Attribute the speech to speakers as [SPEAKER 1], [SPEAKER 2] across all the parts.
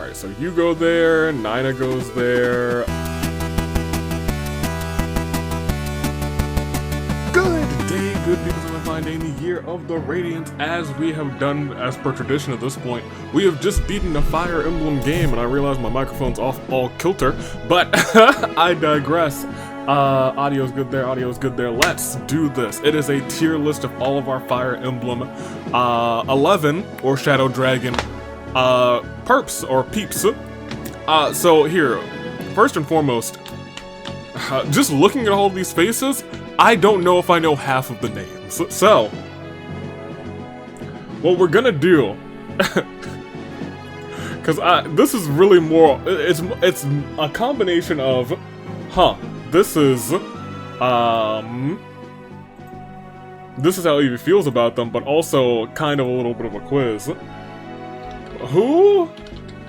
[SPEAKER 1] Alright, so you go there, Nina goes there. Good day, good people of my fine day in the year of the Radiance. As we have done, as per tradition at this point, we have just beaten a Fire Emblem game, and I realize my microphone's off all kilter, but I digress. Audio's good there, audio's good there. Let's do this. It is a tier list of all of our Fire Emblem 11, or Shadow Dragon, perps, or peeps. So here, first and foremost, just looking at all of these faces, I don't know if I know half of the names. So, what we're gonna do, because this is really more, it's a combination of, this is how Evie feels about them, but also kind of a little bit of a quiz. Who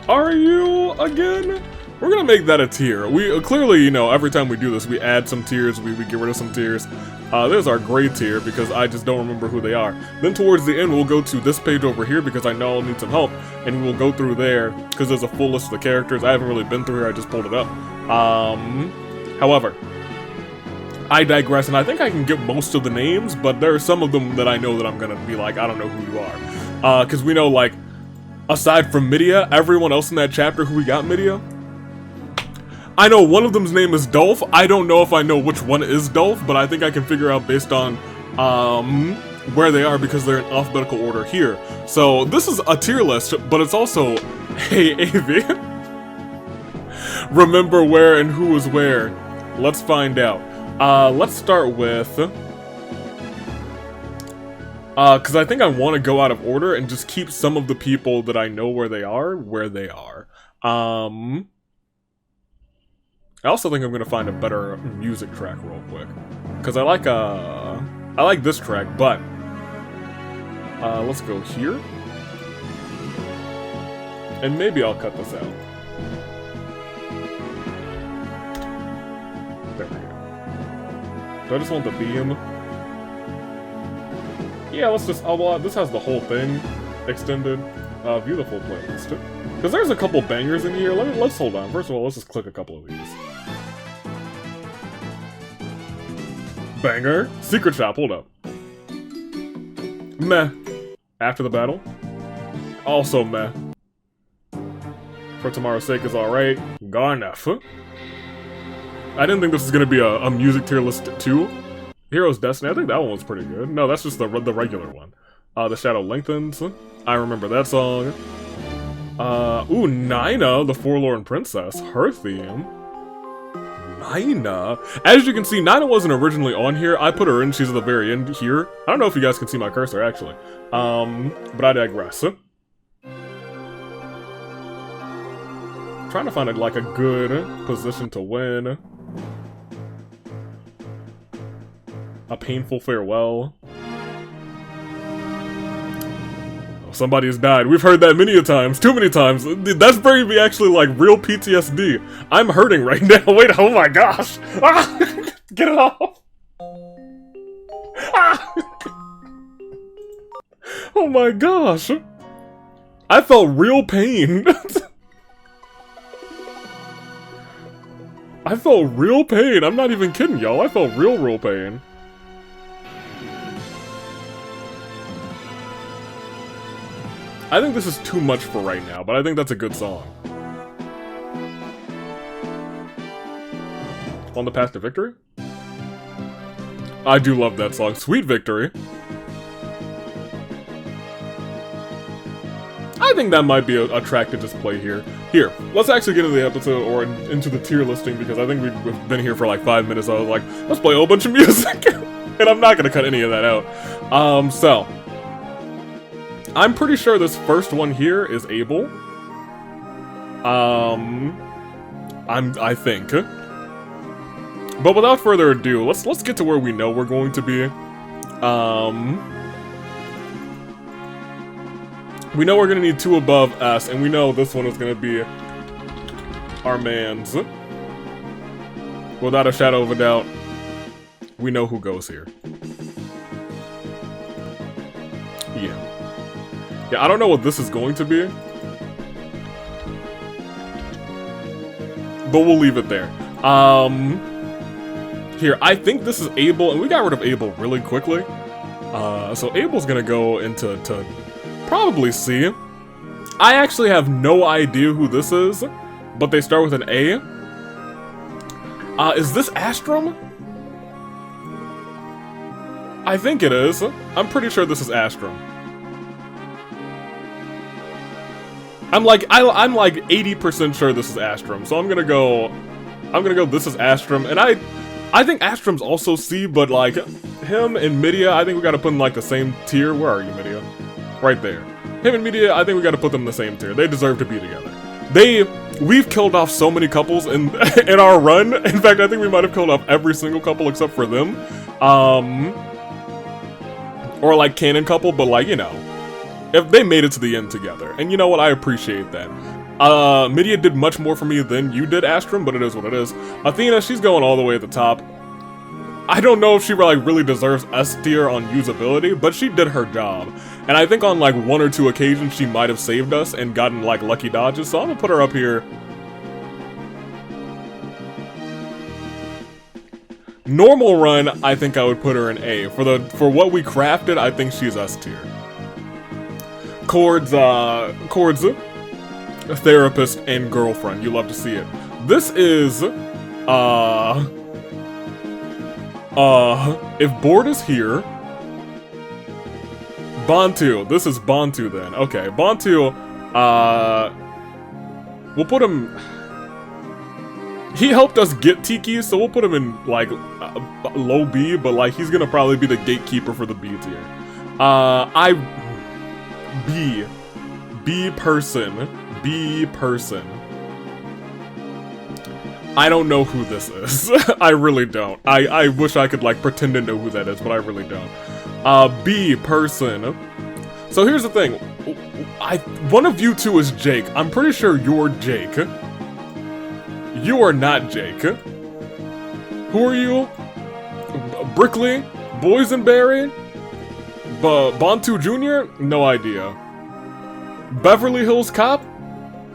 [SPEAKER 1] are you again? We're gonna make that a tier. We clearly, you know, every time we do this, we add some tiers, we get rid of some tiers. There's our gray tier, because I just don't remember who they are. Then towards the end, we'll go to this page over here, because I know I'll need some help, and we'll go through there, because there's a full list of the characters. I haven't really been through here, I just pulled it up. However, I digress, and I think I can get most of the names, but there are some of them that I know that I'm gonna be like, I don't know who you are. Because we know, like, aside from Midia, everyone else in that chapter who we got Midia, I know one of them's name is Dolph. I don't know if I know which one is Dolph, but I think I can figure out based on where they are, because they're in alphabetical order here. So this is a tier list, but it's also, hey, Avi, remember where and who is where. Let's find out. Let's start with, because I think I want to go out of order and just keep some of the people that I know where they are. I also think I'm gonna find a better music track real quick, because I like this track, but let's go here, and maybe I'll cut this out. There we go. Do I just want the beam? Yeah, let's just, well, this has the whole thing extended. View the full playlist. Because there's a couple bangers in here. Let's hold on. First of all, let's just click a couple of these. Banger. Secret Shop, hold up. Meh. After the battle. Also meh. For Tomorrow's Sake is alright. Garnef. I didn't think this was going to be a music tier list too. Hero's Destiny, I think that one was pretty good. No, that's just the regular one. The Shadow Lengthens. I remember that song. Ooh, Nina, the Forlorn Princess. Her theme. Nina. As you can see, Nina wasn't originally on here. I put her in. She's at the very end here. I don't know if you guys can see my cursor, actually. But I digress. Trying to find, like, a good position to win. A painful farewell. Somebody has died. We've heard that many a times. Too many times. That's bringing me actually like real PTSD. I'm hurting right now. Wait, oh my gosh. Ah, get it off. Ah. Oh my gosh. I felt real pain. I felt real pain. I'm not even kidding, y'all. I felt real pain. I think this is too much for right now, but I think that's a good song. On the Path to Victory? I do love that song. Sweet Victory. I think that might be a track to just play here. Here, let's actually get into the episode, or into the tier listing, because I think we've been here for like 5 minutes. I was like, let's play a whole bunch of music. And I'm not gonna cut any of that out. So I'm pretty sure this first one here is Abel. I think. But without further ado, let's get to where we know we're going to be. We know we're gonna need 2 above S, and we know this one is gonna be our man's. Without a shadow of a doubt, we know who goes here. Yeah, I don't know what this is going to be. but we'll leave it there. Here, I think this is Abel, and we got rid of Abel really quickly. So Abel's gonna go into probably C. I actually have no idea who this is, but they start with an A. Is this Astrum? I think it is. I'm pretty sure this is Astrum. I'm like 80% sure this is Astrum, so I'm gonna go this is Astrum, and I think Astrum's also C, but like him and Midia, I think we gotta put in like the same tier. Where are you, Midia? Right there. Him and Midia, I think we gotta put them in the same tier. They deserve to be together. We've killed off so many couples in in our run. In fact, I think we might have killed off every single couple except for them. Or like canon couple, but like, you know, if they made it to the end together. And you know what, I appreciate that. Midia did much more for me than you did, Astrum, but it is what it is. Athena, she's going all the way at the top. I don't know if she like really deserves S tier on usability, but she did her job. And I think on like 1 or 2 occasions she might have saved us and gotten like lucky dodges, so I'm gonna put her up here. Normal run, I think I would put her in A. For what we crafted, I think she's S tier. Chords, therapist and girlfriend. You love to see it. This is, if Board is here, Bantu. This is Bantu then. Okay, Bantu, we'll put him, he helped us get Tiki, so we'll put him in, like, low B, but, like, he's gonna probably be the gatekeeper for the B tier. B person. I don't know who this is. I really don't. I wish I could, like, pretend to know who that is, but I really don't. B person. So here's the thing. One of you two is Jake. I'm pretty sure you're Jake. You are not Jake. Who are you? Brickley? Boysenberry? Bantu Jr.? No idea. Beverly Hills Cop?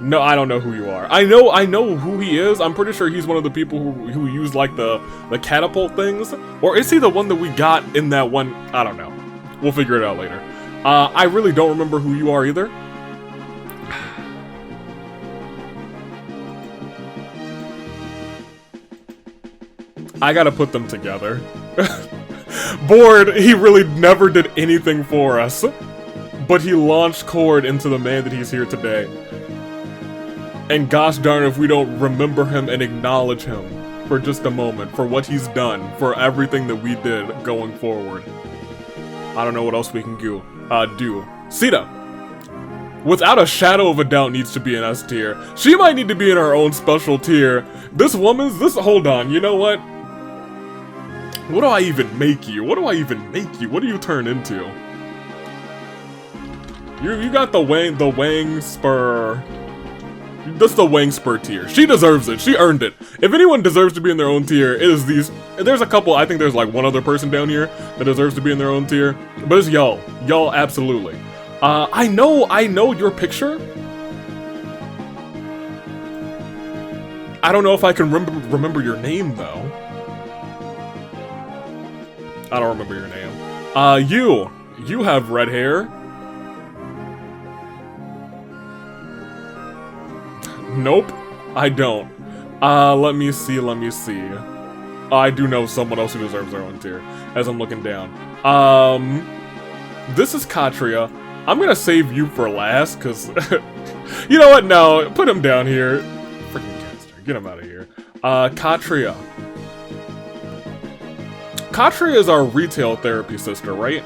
[SPEAKER 1] No, I don't know who you are. I know who he is. I'm pretty sure he's one of the people who use like the catapult things. Or is he the one that we got in that one? I don't know. We'll figure it out later. I really don't remember who you are either. I gotta put them together. Board, he really never did anything for us. But he launched Cord into the man that he's here today. And gosh darn if we don't remember him and acknowledge him for just a moment, for what he's done, for everything that we did going forward. I don't know what else we can do. Sita, without a shadow of a doubt, needs to be in S tier. She might need to be in her own special tier. Hold on, you know what? What do I even make you? What do you turn into? You got the Wang Spur. That's the Wang Spur tier. She deserves it. She earned it. If anyone deserves to be in their own tier, it is these. There's a couple. I think there's like one other person down here that deserves to be in their own tier. But it's y'all. Y'all, absolutely. I know your picture. I don't know if I can remember your name though. I don't remember your name. You have red hair. Nope, I don't. Let me see. I do know someone else who deserves their own tier, as I'm looking down. This is Katria. I'm gonna save you for last, cause, you know what, no, put him down here. Freaking caster, get him out of here. Katria. Katria is our retail therapy sister, right?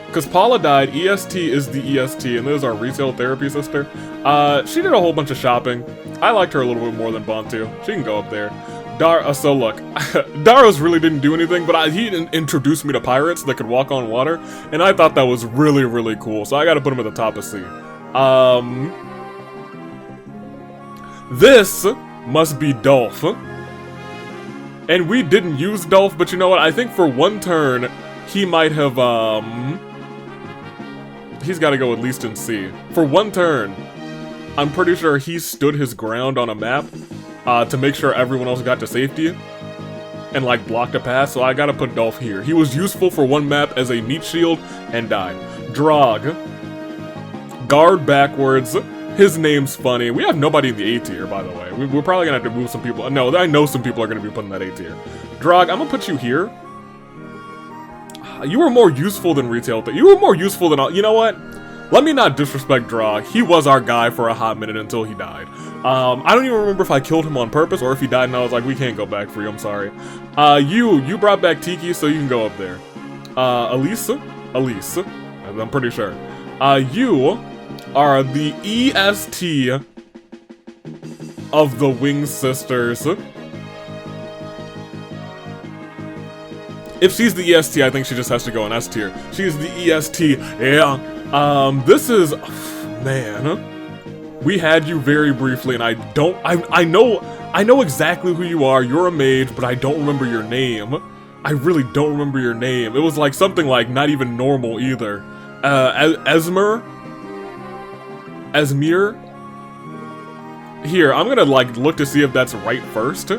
[SPEAKER 1] Because Paula died, EST is the EST, and this is our retail therapy sister. She did a whole bunch of shopping. I liked her a little bit more than Bantu. She can go up there. So look, Daros really didn't do anything, but he introduced me to pirates that could walk on water, and I thought that was really, really cool, so I gotta put him at the top of C. This must be Dolph. And we didn't use Dolph, but you know what? I think for one turn, he might have, he's gotta go at least in C. For one turn. I'm pretty sure he stood his ground on a map to make sure everyone else got to safety and like blocked a path, so I gotta put Dolph here. He was useful for one map as a meat shield and died. Drog. Guard backwards. His name's funny. We have nobody in the A tier, by the way. We're probably gonna have to move some people. No, I know some people are gonna be put in that A tier. Drog, I'm gonna put you here. You were more useful than Retail. You were more useful than all. You know what? Let me not disrespect Drog. He was our guy for a hot minute until he died. I don't even remember if I killed him on purpose or if he died and I was like, we can't go back for you, I'm sorry. You brought back Tiki, so you can go up there. Elise, I'm pretty sure. You are the EST of the Wing Sisters. If she's the EST, I think she just has to go in S tier. She's the EST, yeah. This is, man. We had you very briefly, and I know exactly who you are. You're a mage, but I don't remember your name. I really don't remember your name. It was like something like not even normal either. Esmir? Here, I'm gonna like look to see if that's right first.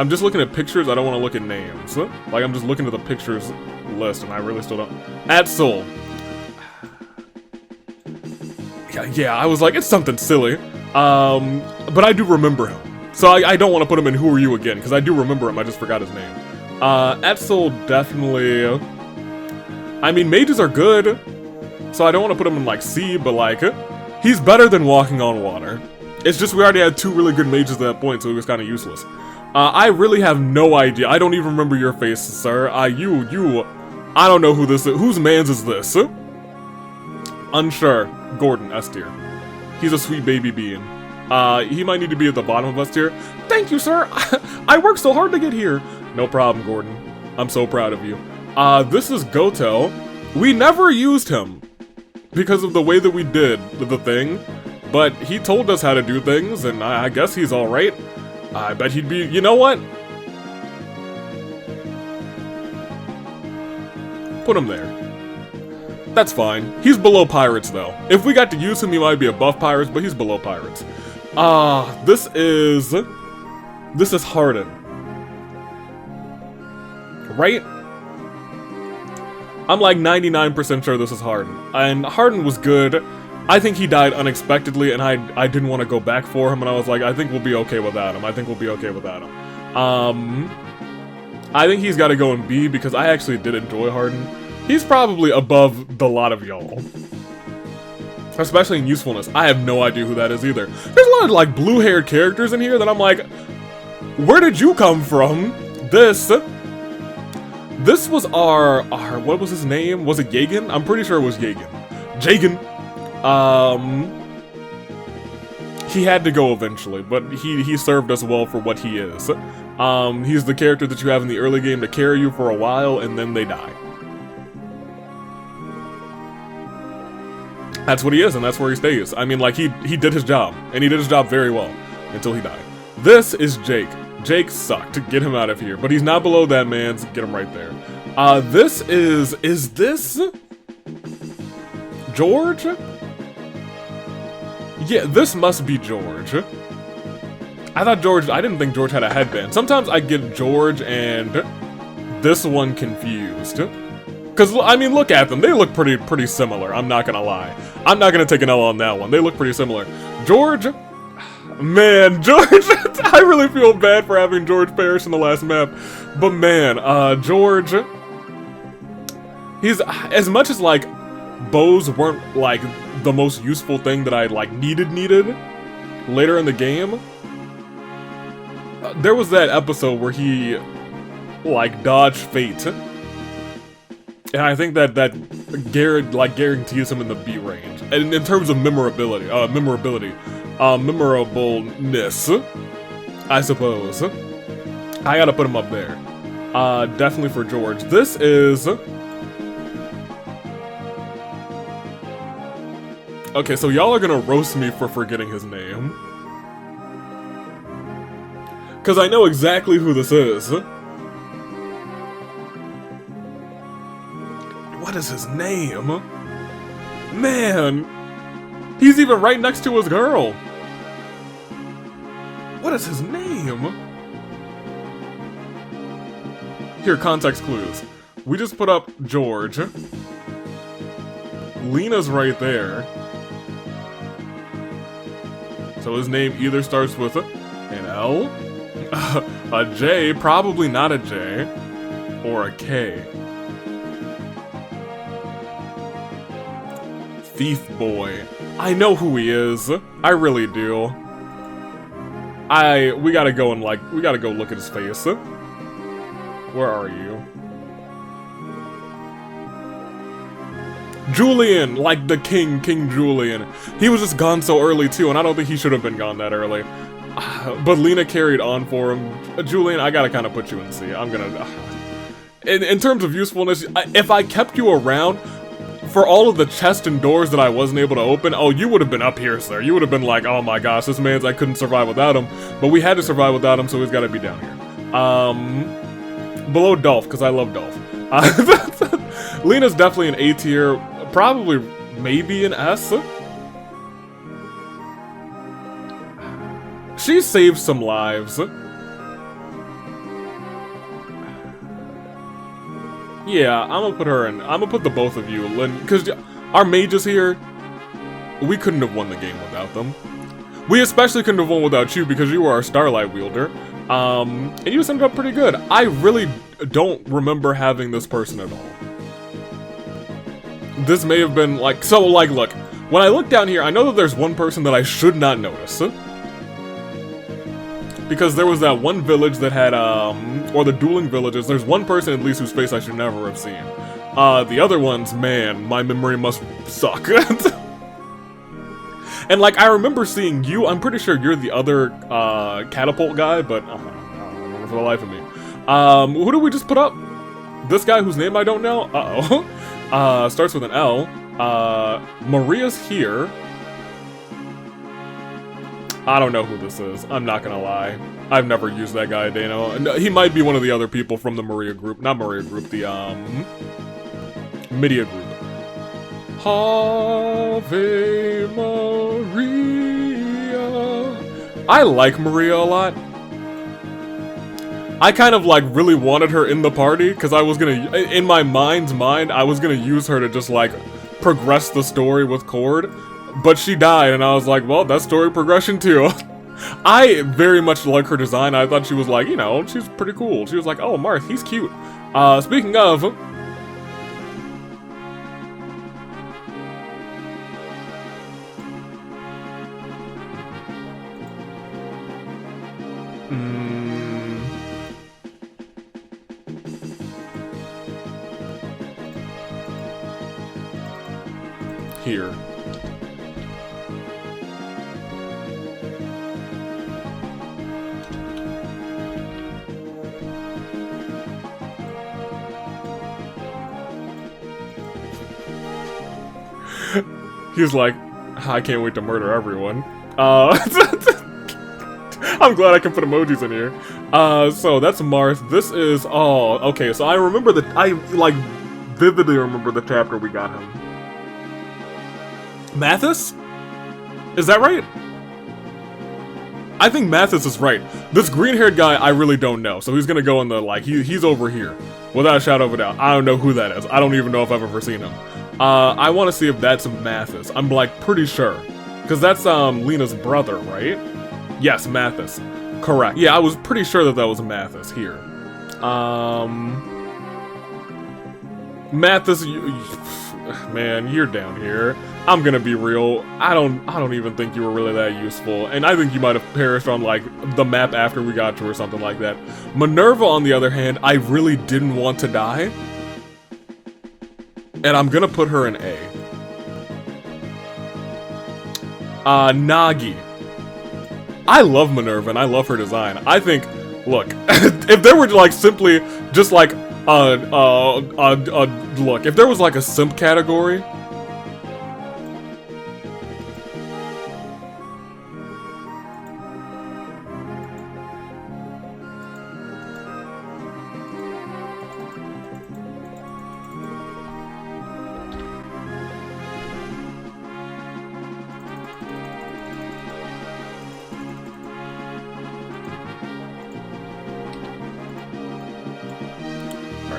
[SPEAKER 1] I'm just looking at pictures, I don't want to look at names. Like, I'm just looking at the pictures list, and I really still don't. Atsul. Yeah, I was like, it's something silly. But I do remember him. So I don't want to put him in Who Are You again, because I do remember him, I just forgot his name. Atsul definitely... I mean, mages are good, so I don't want to put him in, like, C, but, like, he's better than Walking on Water. It's just we already had 2 really good mages at that point, so it was kind of useless. I really have no idea. I don't even remember your face, sir. I don't know who this is. Whose mans is this? Unsure. Gordon, S tier. He's a sweet baby being. He might need to be at the bottom of S tier. Thank you, sir. I worked so hard to get here. No problem, Gordon. I'm so proud of you. This is Goto. We never used him because of the way that we did the thing, but he told us how to do things, and I guess he's alright. I bet he'd be, you know what? Put him there. That's fine. He's below Pirates, though. If we got to use him, he might be above Pirates, but he's below Pirates. This is Harden. Right? I'm like 99% sure this is Harden. And Harden was good. I think he died unexpectedly, and I didn't want to go back for him, and I was like, I think we'll be okay without him. I think he's got to go in B, because I actually did enjoy Harden. He's probably above the lot of y'all. Especially in usefulness. I have no idea who that is either. There's a lot of, like, blue-haired characters in here that I'm like, where did you come from? This was our, what was his name? Was it Yagan? I'm pretty sure it was Yagan. Jagan. He had to go eventually, but he served us well for what he is. He's the character that you have in the early game to carry you for a while, and then they die. That's what he is, and that's where he stays. I mean, like, he did his job, and he did his job very well, until he died. This is Jake. Jake sucked. Get him out of here. But he's not below that man's. Get him right there. This is this George? Yeah, this must be George. I didn't think George had a headband. Sometimes I get George and this one confused. Because, I mean, look at them. They look pretty similar. I'm not gonna lie. I'm not gonna take an L on that one. They look pretty similar. George? Man, George, I really feel bad for having George perish in the last map. But man, George, he's, as much as, like, bows weren't, like, the most useful thing that I, like, needed later in the game, there was that episode where he, like, dodged fate. And I think that guarantees him in the B range. And in terms of memorability, memorableness, I suppose. I gotta put him up there. Definitely for George. This is... Okay, so y'all are gonna roast me for forgetting his name. Because I know exactly who this is. What is his name? Man, he's even right next to his girl. What is his name? Here, context clues. We just put up George. Lena's right there. So his name either starts with an L, a J, probably not a J, or a K. Thief Boy. I know who he is. I really do. We gotta go and we gotta go look at his face. Where are you? Julian, like the King Julian. He was just gone so early too, and I don't think he should have been gone that early. But Lena carried on for him. Julian, I gotta kind of put you in C. I'm gonna... In terms of usefulness, if I kept you around for all of the chests and doors that I wasn't able to open, oh, you would have been up here, sir. You would have been like, oh my gosh, this man's, I couldn't survive without him. But we had to survive without him, so he's gotta be down here. Below Dolph, because I love Dolph. Lena's definitely an A tier, probably maybe an S. She saved some lives. Yeah, I'm gonna put her in. I'm gonna put the both of you, because our mages here, we couldn't have won the game without them. We especially couldn't have won without you because you were our Starlight wielder. And you ended up pretty good. I really don't remember having this person at all. This may have been like, so like, look, when I look down here, I know that there's one person that I should not notice. Because there was that one village that had, or the dueling villages, there's one person at least whose face I should never have seen. The other ones, man, my memory must suck. And like, I remember seeing you, I'm pretty sure you're the other, catapult guy, but I don't remember for the life of me. Who did we just put up? This guy whose name I don't know? Uh-oh. Starts with an L. Maria's here. I don't know who this is. I'm not gonna lie. I've never used that guy, Dano. He might be one of the other people from the Maria group. Not Maria group, the, Midia group. Ave Maria. I like Maria a lot. I kind of, like, really wanted her in the party, because I was gonna, in my mind's mind, I was gonna use her to just, like, progress the story with Cord. But she died, and I was like, well, that's story progression too. I very much like her design. I thought she was like, you know, she's pretty cool. She was like, oh, Marth, he's cute. Speaking of... Here. He's like, I can't wait to murder everyone. I'm glad I can put emojis in here. So that's Marth. This is, oh, okay, so I remember I, like, vividly remember the chapter we got him. Mathis? Is that right? I think Mathis is right. This green-haired guy, I really don't know. So he's gonna go in the, like, he's over here. Without a shadow of a doubt. I don't know who that is. I don't even know if I've ever seen him. I want to see if that's Mathis. I'm, like, pretty sure. Because that's, Lena's brother, right? Yes, Mathis. Correct. Yeah, I was pretty sure that was Mathis here. Mathis, man, you're down here. I'm gonna be real. I don't even think you were really that useful, and I think you might have perished on like the map after we got to or something like that. Minerva, on the other hand, I really didn't want to die, and I'm gonna put her in A. Nagi. I love Minerva and I love her design. I think, look, if there were like simply just like look, if there was like a simp category.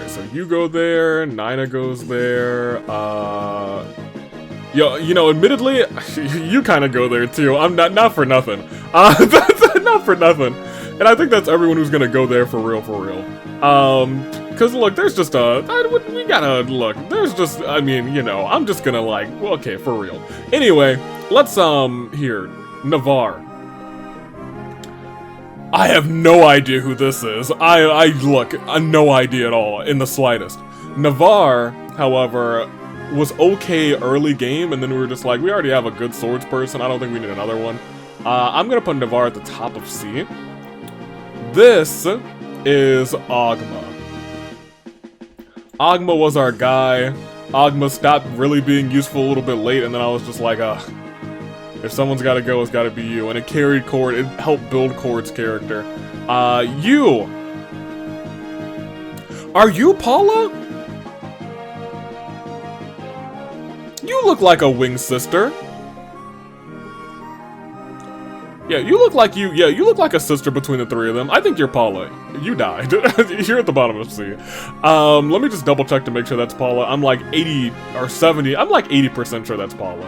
[SPEAKER 1] so you go there, Nina goes there, yo, you know, admittedly, you kind of go there too. I'm not for nothing. Not for nothing. And I think that's everyone who's gonna go there for real, cause look, there's just we gotta, look, there's just, I mean, you know, I'm just gonna like, well, okay, for real. Anyway, let's, here, Navarre. I have no idea who this is. Look, no idea at all, in the slightest. Navarre, however, was okay early game, and then we were just like, we already have a good swords person, I don't think we need another one. I'm gonna put Navarre at the top of C. This is Ogma. Ogma was our guy. Ogma stopped really being useful a little bit late, and then I was just like, if someone's gotta go, it's gotta be you. And it carried Cord, it helped build Cord's character. You! Are you Paula? You look like a wing sister. Yeah, you look like you look like a sister between the three of them. I think you're Paula. You died. You're at the bottom of C. Let me just double check to make sure that's Paula. I'm like 80 or 70. I'm like 80% sure that's Paula.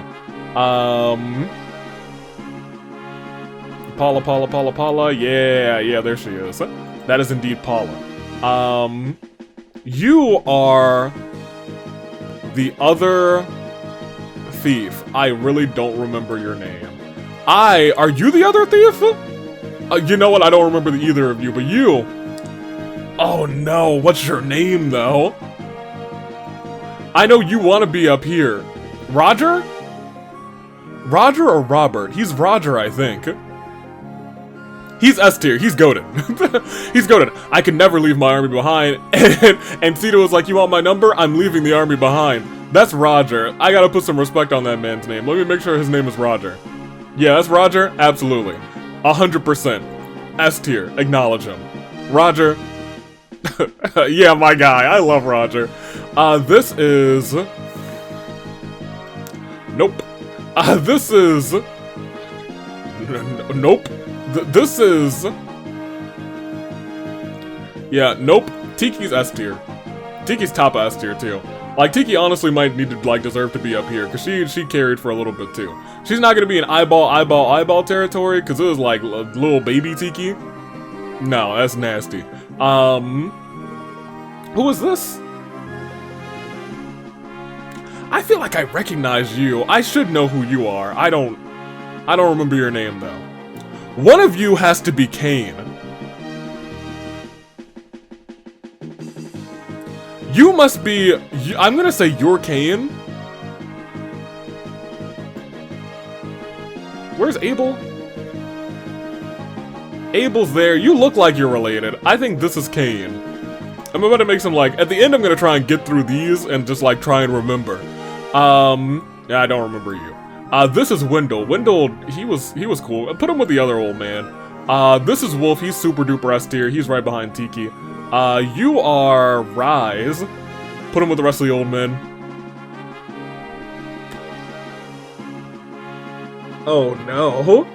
[SPEAKER 1] Paula. Yeah, there she is. That is indeed Paula. You are the other thief. I really don't remember your name. Are you the other thief? You know what, I don't remember either of you, but you... Oh no, what's your name though? I know you want to be up here. Roger? Roger or Robert? He's Roger, I think. He's S tier, he's goated. He's goated. I can never leave my army behind. And Cito was like, you want my number? I'm leaving the army behind. That's Roger. I gotta put some respect on that man's name. Let me make sure his name is Roger. Yeah, that's Roger? Absolutely. 100%. S tier. Acknowledge him. Roger. Yeah, my guy. I love Roger. This is... Nope. This is... Nope. This is... Yeah, nope. Tiki's S tier. Tiki's top S tier, too. Like, Tiki honestly might need to, like, deserve to be up here, because she carried for a little bit, too. She's not gonna be in eyeball territory, because it was, like, little baby Tiki. No, that's nasty. Who is this? I feel like I recognize you. I should know who you are. I don't remember your name, though. One of you has to be Kane. You must be... I'm gonna say you're Kane. Where's Abel? Abel's there. You look like you're related. I think this is Kane. I'm about to make some, like... At the end, I'm gonna try and get through these and just, like, try and remember. Yeah, I don't remember you. This is Wendell. Wendell, he was cool. Put him with the other old man. This is Wolf. He's super duper S tier. He's right behind Tiki. You are Rise. Put him with the rest of the old men. Oh no.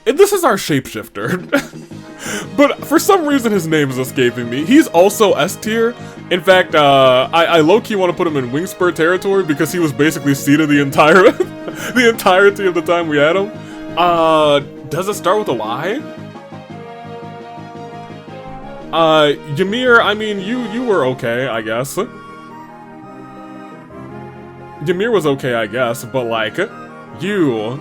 [SPEAKER 1] And this is our shapeshifter. But for some reason his name is escaping me. He's also S tier. In fact, I low-key want to put him in Wingspur territory because he was basically seated the entirety of the time we had him. Does it start with a Y? Ymir, I mean, you were okay, I guess. Ymir was okay, I guess, but like, you...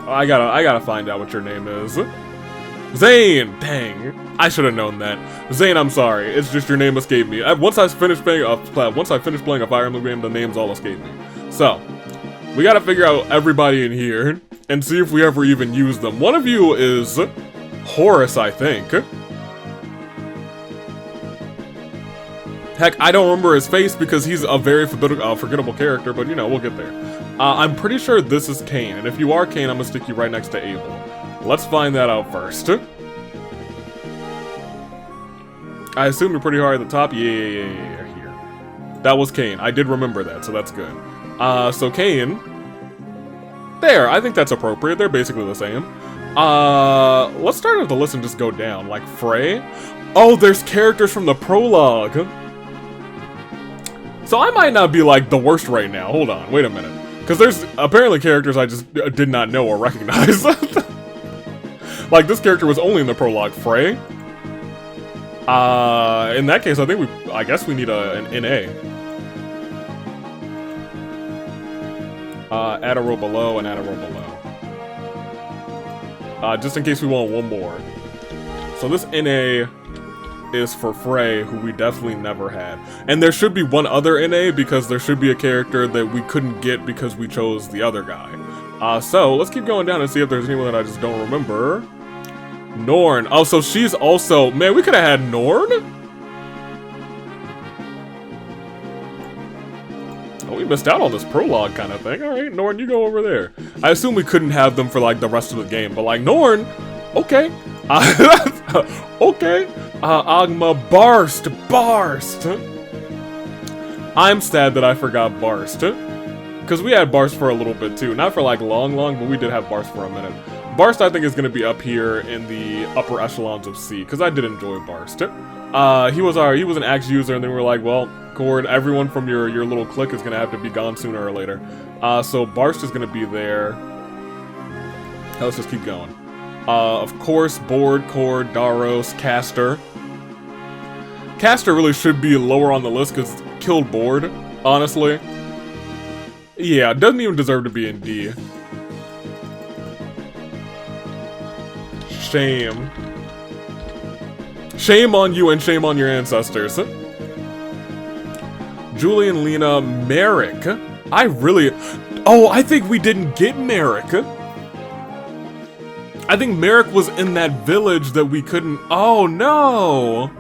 [SPEAKER 1] I gotta find out what your name is. Zane! Dang. I should have known that. Zane, I'm sorry. It's just your name escaped me. Once I finish playing a Fire Emblem game, the names all escape me. So, we gotta figure out everybody in here and see if we ever even use them. One of you is Horus, I think. Heck, I don't remember his face because he's a very forgettable character, but you know, we'll get there. I'm pretty sure this is Kane, and if you are Kane, I'm gonna stick you right next to Abel. Let's find that out first. I assume you're pretty high at the top. Yeah, here. That was Kane. I did remember that, so that's good. So Kane. There, I think that's appropriate. They're basically the same. Let's start with the list and just go down. Like, Frey? Oh, there's characters from the prologue. So I might not be, like, the worst right now. Hold on, wait a minute. Because there's apparently characters I just did not know or recognize. Like, this character was only in the prologue. Frey? In that case, I guess we need an NA. Add a row below and add a row below. Just in case we want one more. So this NA is for Frey, who we definitely never had. And there should be one other NA, because there should be a character that we couldn't get because we chose the other guy. So let's keep going down and see if there's anyone that I just don't remember. Norn. Oh, so she's also... Man, we could have had Norn? Oh, we missed out on this prologue kind of thing. Alright, Norn, you go over there. I assume we couldn't have them for, like, the rest of the game, but, like, Norn... Okay. Okay. Agma Barst. I'm sad that I forgot Barst. Because we had Barst for a little bit, too. Not for, like, long, but we did have Barst for a minute. Barst, I think, is going to be up here in the upper echelons of C, because I did enjoy Barst. He was an axe user, and then we were like, well, Cord, everyone from your little clique is going to have to be gone sooner or later. So Barst is going to be there. Now, let's just keep going. Of course, Board, Cord, Daros, Caster. Caster really should be lower on the list, because killed Board, honestly. Yeah, doesn't even deserve to be in D. Shame. Shame on you and shame on your ancestors. Julian, Lena, Merrick. I think we didn't get Merrick. I think Merrick was in that village that we couldn't... Oh, no!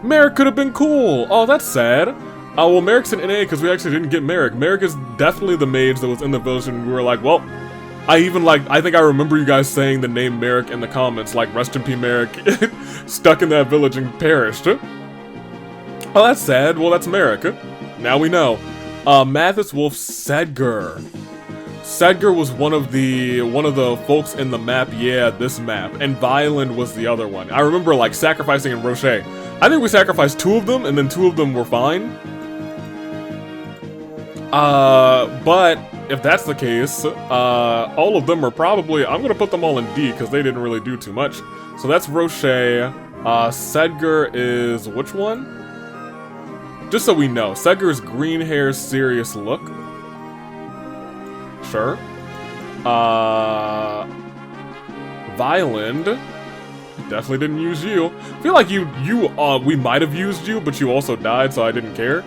[SPEAKER 1] Merrick could have been cool. Oh, that's sad. Well, Merrick's an NA because we actually didn't get Merrick. Merrick is definitely the mage that was in the village, and we were like, well... I think I remember you guys saying the name Merrick in the comments, like, rest in peace Merrick, stuck in that village and perished. Oh, that's sad. Well, that's Merrick. Now we know. Mathis Wolf Sedger. Sedger was one of the folks in the map, yeah, this map, and Violin was the other one. I remember, like, sacrificing in Roche. I think we sacrificed 2 of them, and then 2 of them were fine. But... if that's the case, all of them are probably... I'm gonna put them all in D, because they didn't really do too much. So that's Roche. Sedger is... which one? Just so we know. Sedger is green hair, serious look. Sure. Violin. Definitely didn't use you. I feel like we might have used you, but you also died, so I didn't care.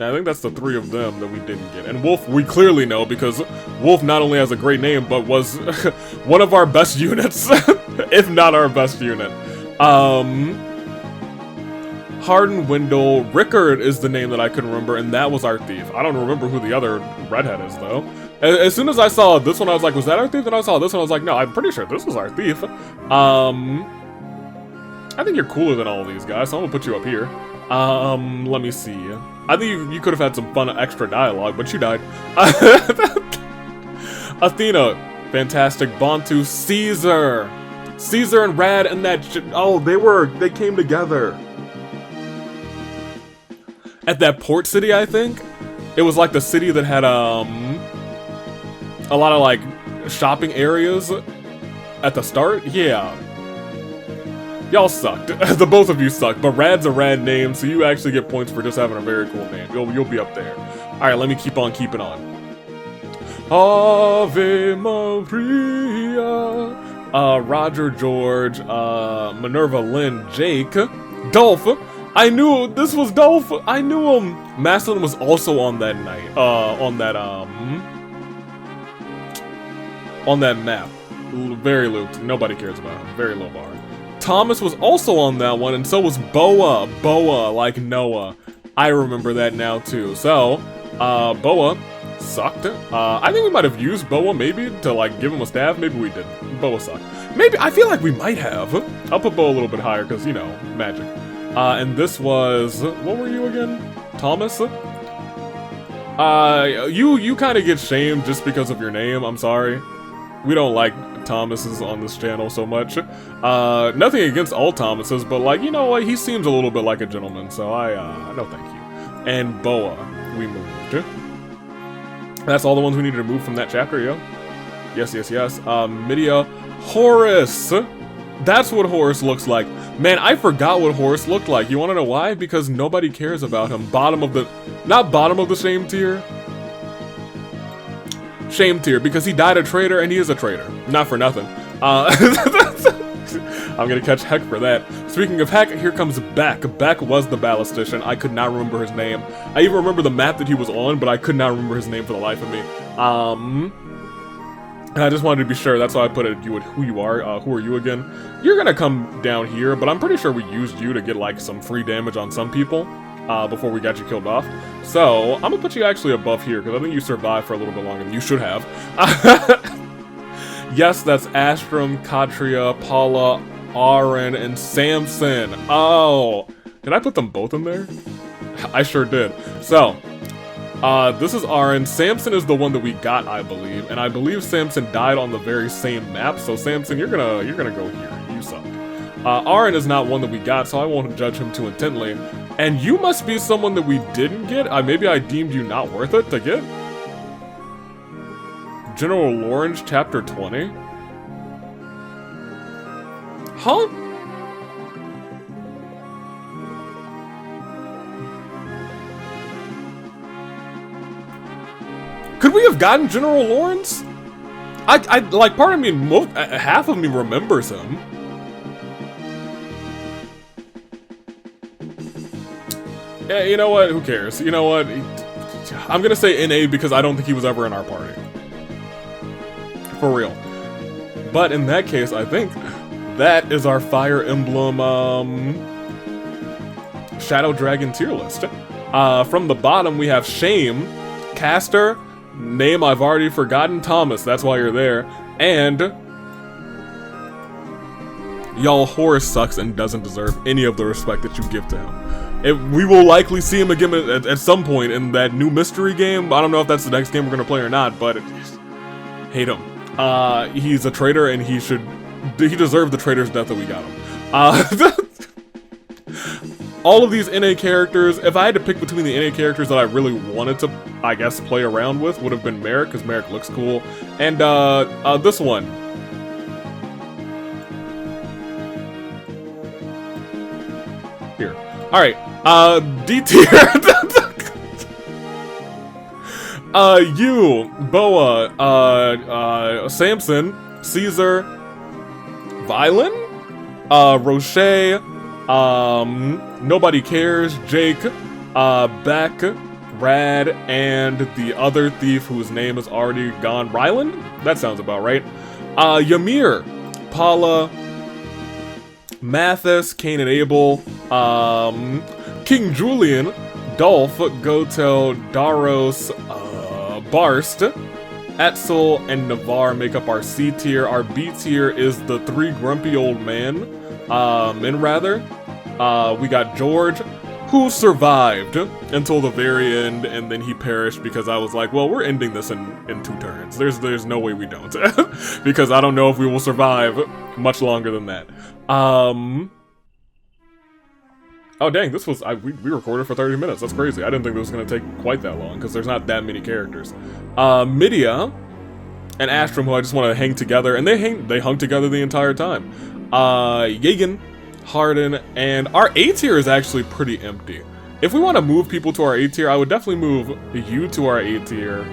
[SPEAKER 1] I think that's the 3 of them that we didn't get. And Wolf, we clearly know, because Wolf not only has a great name, but was one of our best units, if not our best unit. Harden Wendell, Rickard is the name that I couldn't remember, and that was our thief. I don't remember who the other redhead is, though. As soon as I saw this one, I was like, was that our thief? And I saw this one, I was like, no, I'm pretty sure this was our thief. I think you're cooler than all of these guys, so I'm gonna put you up here. Let me see. I think you could have had some fun extra dialogue, but you died. Athena, fantastic. Bantu, Caesar. Caesar and Rad and that shit. Oh, they came together. At that port city, I think? It was like the city that had, a lot of, like, shopping areas at the start? Yeah. Y'all sucked. The both of you sucked, but Rad's a rad name, so you actually get points for just having a very cool name. You'll be up there. Alright, let me keep on keeping on. Ave Maria. Roger, George, Minerva, Lynn, Jake, Dolph. I knew this was Dolph. I knew him. Maslin was also on that night. On that map. Very looped. Nobody cares about him. Very low bar. Thomas was also on that one, and so was Boa. Boa, like Noah. I remember that now, too. So, Boa sucked. I think we might have used Boa, maybe, to, like, give him a staff. Maybe we didn't. Boa sucked. Maybe, I feel like we might have. I'll put Boa a little bit higher, because, you know, magic. And this was... what were you again? Thomas? You kind of get shamed just because of your name, I'm sorry. We don't like Thomases on this channel so much. Nothing against all Thomases, but like, you know what? He seems a little bit like a gentleman, so no thank you. And Boa, we moved. That's all the ones we needed to move from that chapter, yo. Yes. Midia, Horus. That's what Horus looks like. Man, I forgot what Horus looked like. You wanna know why? Because nobody cares about him. Not bottom of the shame tier. Shame tier, because he died a traitor and he is a traitor. Not for nothing. I'm gonna catch heck for that. Speaking of heck, here comes Beck. Beck was the ballistician. I could not remember his name. I even remember the map that he was on, but I could not remember his name for the life of me. And I just wanted to be sure, that's why I put it you with who you are. Who are you again? You're gonna come down here, but I'm pretty sure we used you to get like some free damage on some people before we got you killed off. So I'm gonna put you actually above here because I think you survived for a little bit longer than you should have. Yes, that's Astrum, Katria, Paula, Aaron, and Samson. Oh, did I put them both in there? I sure did. So, this is Aaron. Samson is the one that we got, I believe, and I believe Samson died on the very same map. So Samson, you're gonna go here. You suck. Aaron is not one that we got, so I won't judge him too intently. And you must be someone that we didn't get. Maybe I deemed you not worth it to get. General Lawrence, Chapter 20? Huh? Could we have gotten General Lawrence? I like, part of me, half of me remembers him. Yeah, you know what? Who cares? You know what? I'm gonna say NA because I don't think he was ever in our party. For real. But in that case, I think that is our Fire Emblem Shadow Dragon tier list. From the bottom, we have Shame, Caster, name I've already forgotten, Thomas, that's why you're there, and y'all, Horus sucks and doesn't deserve any of the respect that you give to him. We will likely see him again at some point in that new mystery game. I don't know if that's the next game we're gonna play or not, but hate him. He's a traitor and he deserved the traitor's death that we got him. All of these NA characters, if I had to pick between the NA characters that I really wanted to, I guess, play around with, would have been Merrick, because Merrick looks cool. And, this one. Here. Alright, D tier. You, Boa, Samson, Caesar, Vylin, Roche, Nobody Cares, Jake, Beck, Rad, and the other thief whose name is already gone, Ryland? That sounds about right. Ymir, Paula, Mathis, Cain and Abel, King Julian, Dolph, Goto, Daros, Barst, Etzel, and Navarre make up our C tier. Our B tier is the three grumpy old men, rather. We got George, who survived until the very end, and then he perished because I was like, well, we're ending this in 2 turns. There's no way we don't, because I don't know if we will survive much longer than that. Oh dang, this was, we recorded for 30 minutes, that's crazy. I didn't think it was gonna take quite that long, because there's not that many characters. Midia and Astrum, who I just want to hang together, and they hung together the entire time. Yagan, Harden, and our A tier is actually pretty empty. If we want to move people to our A tier, I would definitely move you to our A tier.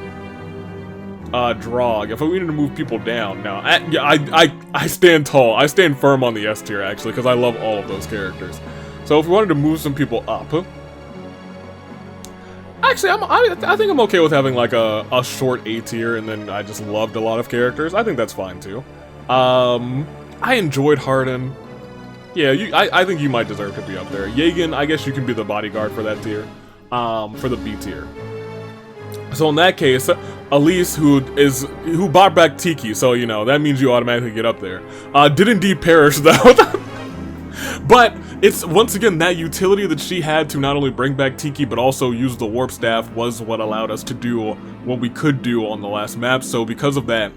[SPEAKER 1] Drog. If we needed to move people down, no. I stand tall. I stand firm on the S tier, actually, because I love all of those characters. So if we wanted to move some people up, actually, I think I'm okay with having like a short A tier, and then I just loved a lot of characters. I think that's fine too. I enjoyed Harden. Yeah, I think you might deserve to be up there. Yagan, I guess you can be the bodyguard for that tier, for the B tier. So in that case, Elise, who brought back Tiki, so you know that means you automatically get up there. Did indeed perish though. But it's, once again, that utility that she had to not only bring back Tiki, but also use the warp staff was what allowed us to do what we could do on the last map. So because of that,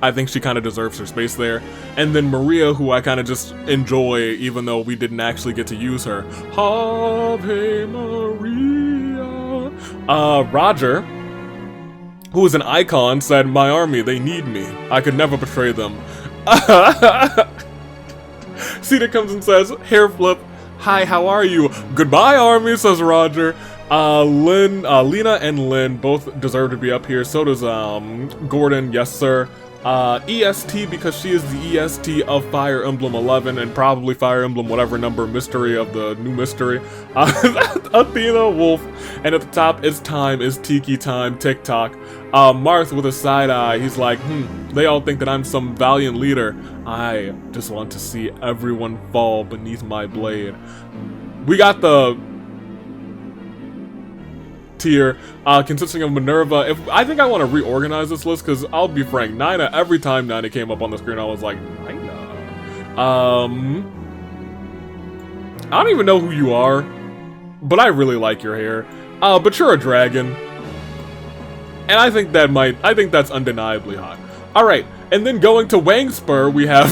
[SPEAKER 1] I think she kind of deserves her space there. And then Maria, who I kind of just enjoy, even though we didn't actually get to use her. Ave Maria. Roger, who is an icon, said, "My army, they need me. I could never betray them." Cedar comes and says, "Hair flip. Hi, how are you?" "Goodbye, army," says Roger. Lena and Lynn both deserve to be up here. So does, Gordon. Yes, sir. EST, because she is the EST of Fire Emblem 11 and probably Fire Emblem whatever number mystery of the new mystery. Athena, Wolf, and at the top it's time, is Tiki time, TikTok. Marth with a side eye, he's like, they all think that I'm some valiant leader. I just want to see everyone fall beneath my blade. We got the tier consisting of Minerva. I think I want to reorganize this list, because I'll be frank, Nina, every time Nina came up on the screen I was like, Nina. I don't even know who you are, but I really like your hair. But you're a dragon, and I think that's undeniably hot. Alright, and then going to Wang Spur, we have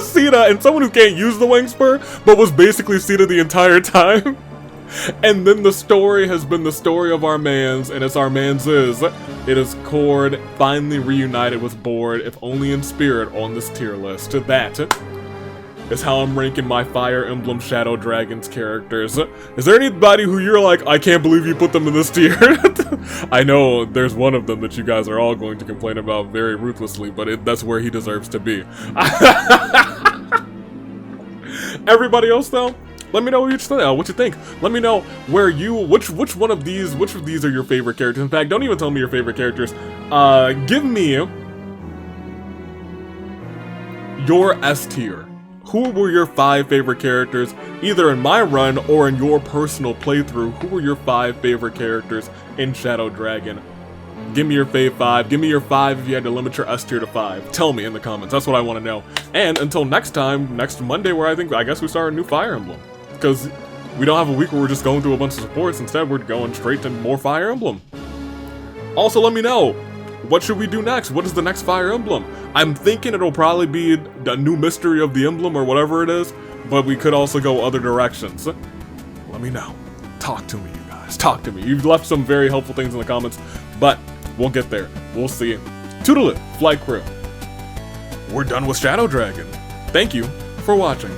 [SPEAKER 1] Sita, and someone who can't use the Wang Spur, but was basically Sita the entire time. And then the story has been the story of our mans, and it's our mans is. It is Cord, finally reunited with Board, if only in spirit, on this tier list. That is how I'm ranking my Fire Emblem Shadow Dragons characters. Is there anybody who you're like, I can't believe you put them in this tier? I know there's one of them that you guys are all going to complain about very ruthlessly, but that's where he deserves to be. Everybody else though? Let me know what you think. Let me know where which one of these are your favorite characters. In fact, don't even tell me your favorite characters. Give me your S tier. Who were your 5 favorite characters, either in my run or in your personal playthrough? Who were your 5 favorite characters in Shadow Dragon? Give me your fave 5. Give me your 5 if you had to limit your S tier to 5. Tell me in the comments. That's what I want to know. And until next time, next Monday, where I guess we start a new Fire Emblem. Because we don't have a week where we're just going through a bunch of supports. Instead, we're going straight to more Fire Emblem. Also, let me know, what should we do next? What is the next Fire Emblem? I'm thinking it'll probably be a new mystery of the emblem or whatever it is, but we could also go other directions. Let me know. Talk to me, you guys. Talk to me. You've left some very helpful things in the comments, but we'll get there. We'll see. Toodaloo, Flight Crew. We're done with Shadow Dragon. Thank you for watching.